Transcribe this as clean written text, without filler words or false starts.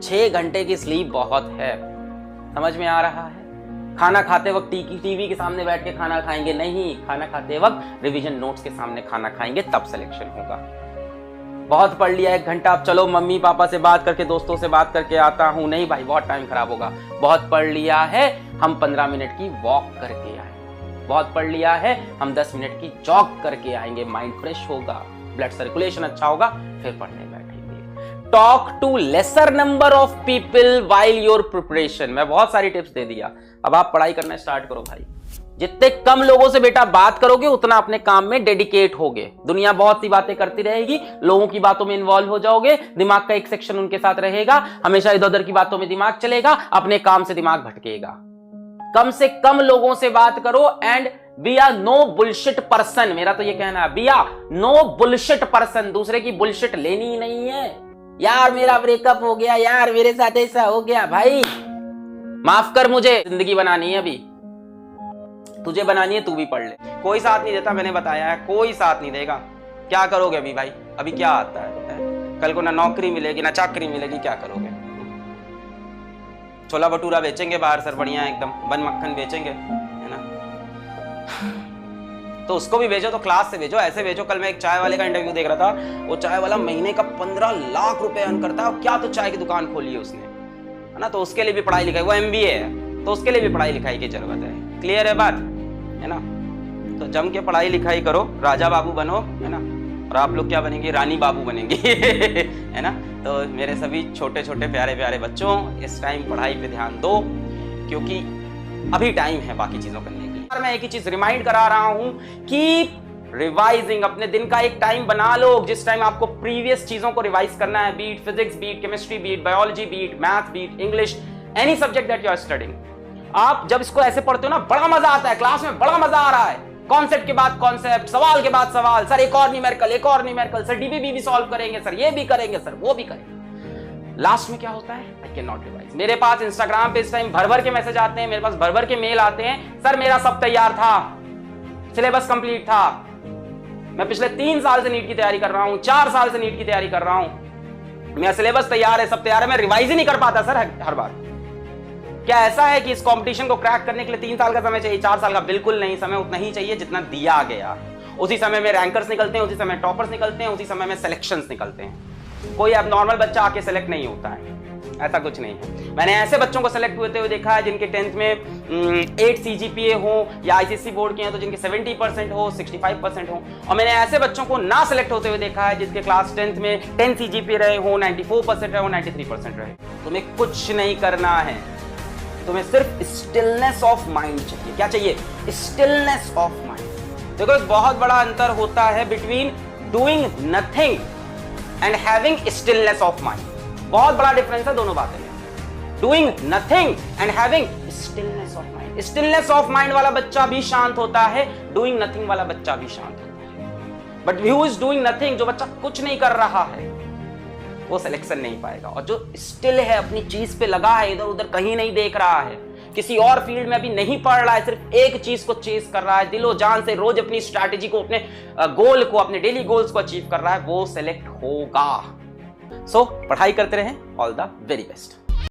6 घंटे की स्लीप बहुत है। समझ में आ रहा है? खाना खाते वक्त टीवी के सामने बैठ के खाना खाएंगे नहीं, खाना खाते वक्त रिवीजन नोट्स के सामने खाना खाएंगे, तब सिलेक्शन होगा। बहुत पढ़ लिया 1 घंटा, अब चलो मम्मी पापा से बात करके दोस्तों से बात करके आता हूं, नहीं भाई बहुत टाइम खराब होगा। बहुत पढ़ लिया है, हम 15 मिनट की वॉक करके आए। बहुत पढ़ लिया है, हम 10 मिनट की जॉग करके आएंगे, माइंड फ्रेश होगा, ब्लड सर्कुलेशन अच्छा होगा, फिर पढ़ने बैठेंगे। Talk to lesser number of people while your preparation. मैं बहुत सारी टिप्स दे दिया, अब आप पढ़ाई करना स्टार्ट करो भाई। जितने कम लोगों से बेटा बात करोगे उतना अपने काम में डेडिकेट होगे। दुनिया बहुत सी बातें करती रहेगी, लोगों की बातों में इन्वॉल्व हो जाओगे, दिमाग का एक सेक्शन उनके साथ रहेगा, हमेशा इधर उधर की बातों में दिमाग चलेगा, अपने काम से दिमाग भटकेगा। कम से कम लोगों से बात करो and be a no bullshit person. मेरा तो ये कहना है, be a no bullshit person. दूसरे की बुलशिट लेनी ही नहीं है। यार मेरा ब्रेकअप हो गया, यार मेरे साथ ऐसा हो गया, भाई माफ कर, मुझे जिंदगी बनानी है, अभी तुझे बनानी है, तू भी पढ़ ले। कोई साथ नहीं देता, मैंने बताया है, कोई साथ नहीं देगा। क्या करोगे अभी भाई? अभी क्या आता है? कल को ना नौकरी मिलेगी ना चाकरी मिलेगी, क्या करोगे? छोला भटूरा बेचेंगे बाहर सर, बढ़िया एकदम बन मक्खन बेचेंगे, है ना? तो उसको भी भेजो तो क्लास से भेजो, ऐसे भेजो। कल मैं एक चाय वाले का इंटरव्यू देख रहा था, वो चाय वाला महीने का 15 लाख रुपए अर्न करता है, और क्या तो चाय की दुकान खोली है उसने, है ना? तो उसके लिए भी पढ़ाई लिखाई, वो MBA है तो उसके लिए भी पढ़ाई लिखाई की जरूरत है। क्लियर है बात, है ना? तो जम के पढ़ाई लिखाई करो, राजा बाबू बनो, है ना? और आप लोग क्या बनेंगे? रानी बाबू बनेंगे है ना? तो मेरे सभी छोटे छोटे प्यारे प्यारे बच्चों, इस टाइम पढ़ाई पे ध्यान दो, क्योंकि अभी टाइम है बाकी चीजों करने के लिए। मैं एक ही चीज रिमाइंड करा रहा हूं कि रिवाइजिंग, अपने दिन का एक टाइम बना लो जिस टाइम आपको प्रीवियस चीजों को रिवाइज करना है, beat physics, beat chemistry, beat biology, beat math, beat English, any subject that you are studying. आप जब इसको ऐसे पढ़ते हो ना, बड़ा मजा आता है, क्लास में बड़ा मजा आ रहा है। कॉन्सेप्ट के बाद कॉन्सेप्ट, सवाल के बाद सवाल, सर एक और न्यूमेरिकल, सर डीबीबी भी सॉल्व करेंगे, सर ये भी करेंगे, सर वो भी करेंगे। लास्ट में क्या होता है? I can not revise. मेरे पास इंस्टाग्राम पे इस टाइम भर भर के मैसेज आते हैं, मेरे पास भर भर के मेल आते हैं, सर मेरा सब तैयार था, सिलेबस कंप्लीट था, मैं पिछले 3 साल से नीट की तैयारी कर रहा हूं, 4 साल से नीट की तैयारी कर रहा हूं, मेरा सिलेबस तैयार है, सब तैयार है, मैं रिवाइज ही नहीं कर पाता सर हर बार। क्या ऐसा है कि इस कंपटीशन को क्रैक करने के लिए 3 साल का समय चाहिए, 4 साल का? बिल्कुल नहीं, समय उतना ही चाहिए जितना दिया गया। उसी समय में रैंकर्स निकलते हैं, उसी समय टॉपर्स निकलते हैं, उसी समय में सिलेक्शंस निकलते हैं। कोई अब नॉर्मल बच्चा आके सेलेक्ट नहीं होता है, ऐसा कुछ नहीं है। मैंने ऐसे बच्चों को सेलेक्ट होते हुए देखा है जिनके 10th में 8 CGPA हो, या ICSE बोर्ड के हैं तो जिनके 70% हो, 65% हो। और मैंने ऐसे बच्चों को ना सेलेक्ट होते हुए देखा है जिसके क्लास 10th में 10 CGPA रहे हो, 94% रहे हो, 93% रहे। तुम्हें कुछ नहीं करना है, तुम्हें सिर्फ स्टिलनेस ऑफ माइंड चाहिए। क्या चाहिए? Stillness of mind. देखो एक बहुत बड़ा अंतर होता है between doing nothing and having stillness of mind. बहुत बड़ा डिफरेंस है दोनों बातें में। Doing nothing and having stillness of mind. Stillness of mind वाला बच्चा भी शांत होता है, डूइंग नथिंग वाला बच्चा भी शांत होता है। But who is doing nothing, जो बच्चा कुछ नहीं कर रहा है, वो सिलेक्शन नहीं पाएगा। और जो स्टिल है, अपनी चीज पे लगा है, इधर उधर कहीं नहीं देख रहा है, किसी और फील्ड में भी नहीं पढ़ रहा है, सिर्फ एक चीज को चेस कर रहा है, दिलो जान से रोज अपनी स्ट्रैटेजी को, अपने गोल को, अपने डेली गोल्स को अचीव कर रहा है, वो सिलेक्ट होगा। सो पढ़ाई करते रहें। All the very best.